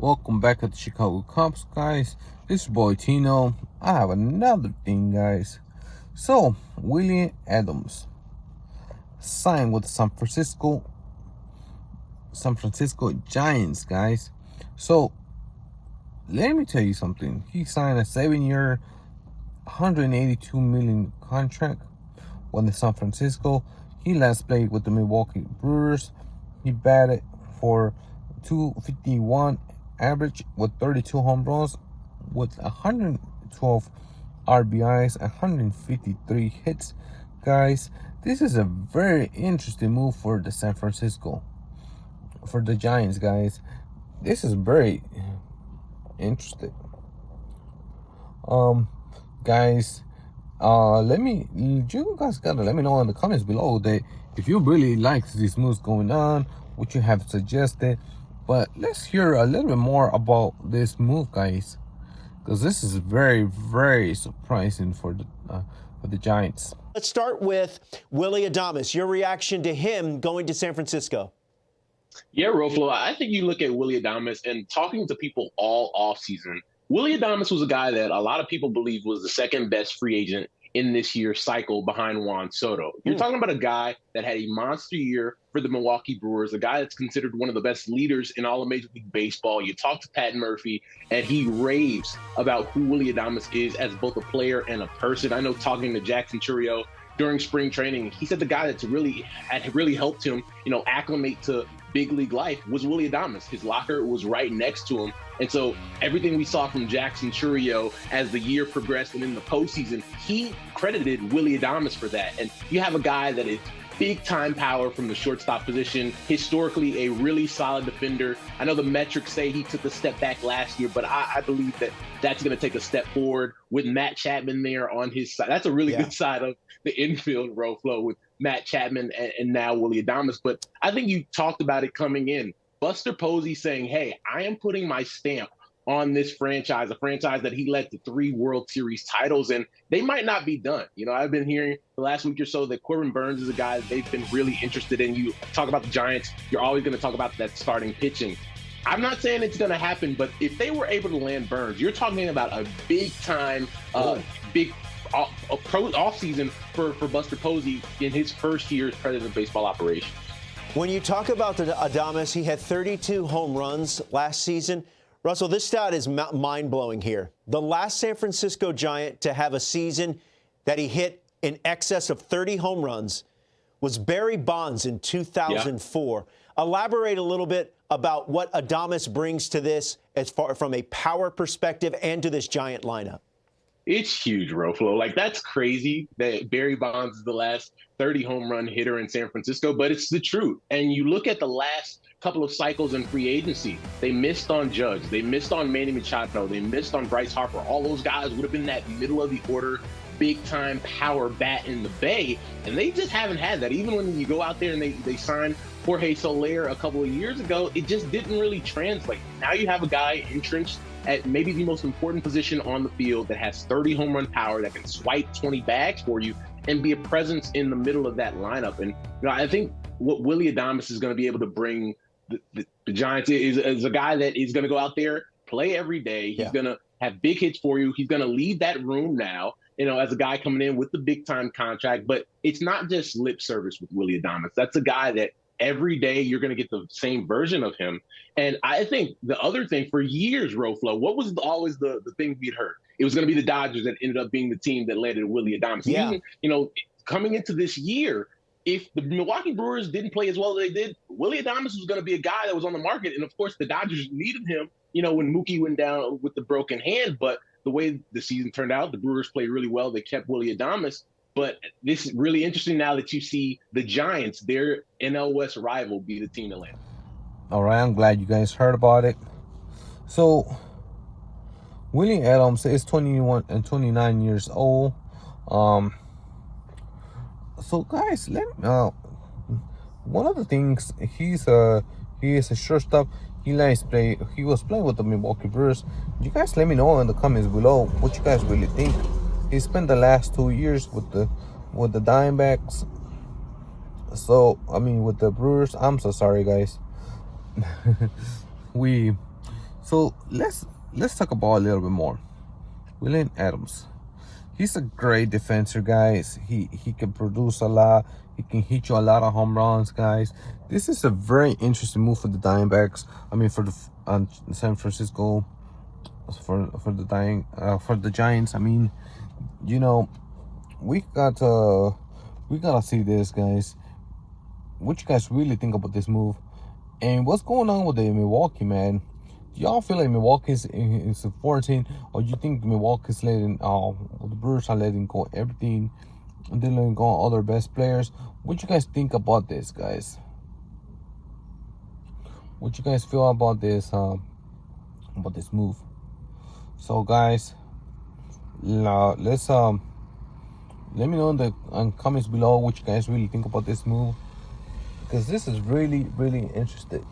Welcome back to the Chicago Cubs, guys. This is your boy Tino. I have another thing, guys. So, Willie Adams signed with the San Francisco Giants, guys. So, let me tell you something. He signed a 7-year, $182 million contract with the San Francisco. He last played with the Milwaukee Brewers. He batted for .251 average with 32 home runs, with 112 RBIs, 153 hits. Guys, this is a very interesting move for the Giants, guys. This is very interesting. Guys, you guys gotta let me know in the comments below that if you really like these moves going on, what you have suggested. But let's hear a little bit more about this move, guys, because this is very, very surprising for the Giants. Let's start with Willy Adames. Your reaction to him going to San Francisco? Yeah, Roflo, I think you look at Willy Adames and talking to people all offseason. Willy Adames was a guy that a lot of people believe was the second best free agent in this year's cycle behind Juan Soto. You're talking about a guy that had a monster year for the Milwaukee Brewers, a guy that's considered one of the best leaders in all of Major League Baseball. You talk to Pat Murphy, and he raves about who Willy Adames is as both a player and a person. I know talking to Jackson Churio during spring training, he said the guy that's really helped him, acclimate to big league life was Willy Adames. His locker was right next to him. And so everything we saw from Jackson Churio as the year progressed and in the postseason, he credited Willy Adames for that. And you have a guy that is big time power from the shortstop position, historically a really solid defender. I know the metrics say he took a step back last year, but I believe that that's going to take a step forward with Matt Chapman there on his side. That's a really good side of the infield row flow with Matt Chapman and now Willy Adames. But I think you talked about it coming in. Buster Posey saying, hey, I am putting my stamp on this franchise, a franchise that he led to 3 World Series titles, and they might not be done. I've been hearing the last week or so that Corbin Burns is a guy that they've been really interested in. You talk about the Giants, you're always going to talk about that starting pitching. I'm not saying it's going to happen, but if they were able to land Burns, you're talking about a big-time, big offseason for Buster Posey in his first year as president of baseball operations. When you talk about the Adames, he had 32 home runs last season. Russell, this stat is mind-blowing here. The last San Francisco Giant to have a season that he hit in excess of 30 home runs was Barry Bonds in 2004. Yeah. Elaborate a little bit about what Adames brings to this as far from a power perspective and to this Giant lineup. It's huge, Roflo. That's crazy that Barry Bonds is the last 30 home run hitter in San Francisco, but it's the truth. And you look at the last couple of cycles in free agency, they missed on Judge, they missed on Manny Machado, they missed on Bryce Harper. All those guys would have been that middle of the order, big time power bat in the Bay, and they just haven't had that. Even when you go out there and they signed Jorge Soler a couple of years ago, it just didn't really translate. Now you have a guy entrenched at maybe the most important position on the field that has 30 home run power, that can swipe 20 bags for you and be a presence in the middle of that lineup. And I think what Willy Adames is going to be able to bring the Giants is a guy that is going to go out there, play every day. He's going to have big hits for you. He's going to lead that room now, as a guy coming in with the big time contract. But it's not just lip service with Willy Adames. That's a guy that every day you're going to get the same version of him. And I think the other thing for years, Roflo, what was always the thing we'd heard? It was going to be the Dodgers that ended up being the team that landed Willy Adames. Yeah. Even, coming into this year, if the Milwaukee Brewers didn't play as well as they did, Willy Adames was going to be a guy that was on the market. And, of course, the Dodgers needed him, when Mookie went down with the broken hand. But the way the season turned out, the Brewers played really well. They kept Willy Adames. But this is really interesting now that you see the Giants, their NL West rival, be the team that landed. All right, I'm glad you guys heard about it. So, Willie Adams is 21 and 29 years old. So guys, one of the things, he is a shortstop. He was playing with the Milwaukee Brewers. You guys let me know in the comments below what you guys really think. He spent the last 2 years with the Diamondbacks. With the Brewers. I'm so sorry, guys. So let's talk about a little bit more. Willy Adams. He's a great defender, guys. He can produce a lot. He can hit you a lot of home runs, guys. This is a very interesting move for the Diamondbacks. I mean, for the San Francisco, for the Giants. I mean, you know, we gotta see this, guys. What you guys really think about this move? And what's going on with the Milwaukee, man? Do y'all feel like Milwaukee's is 14, or you think Milwaukee's letting the Brewers are letting go everything, and they're letting go all their best players? What you guys think about this, guys? What you guys feel about this move? So, guys, let's let me know in the comments below what you guys really think about this move, because this is really, really interesting.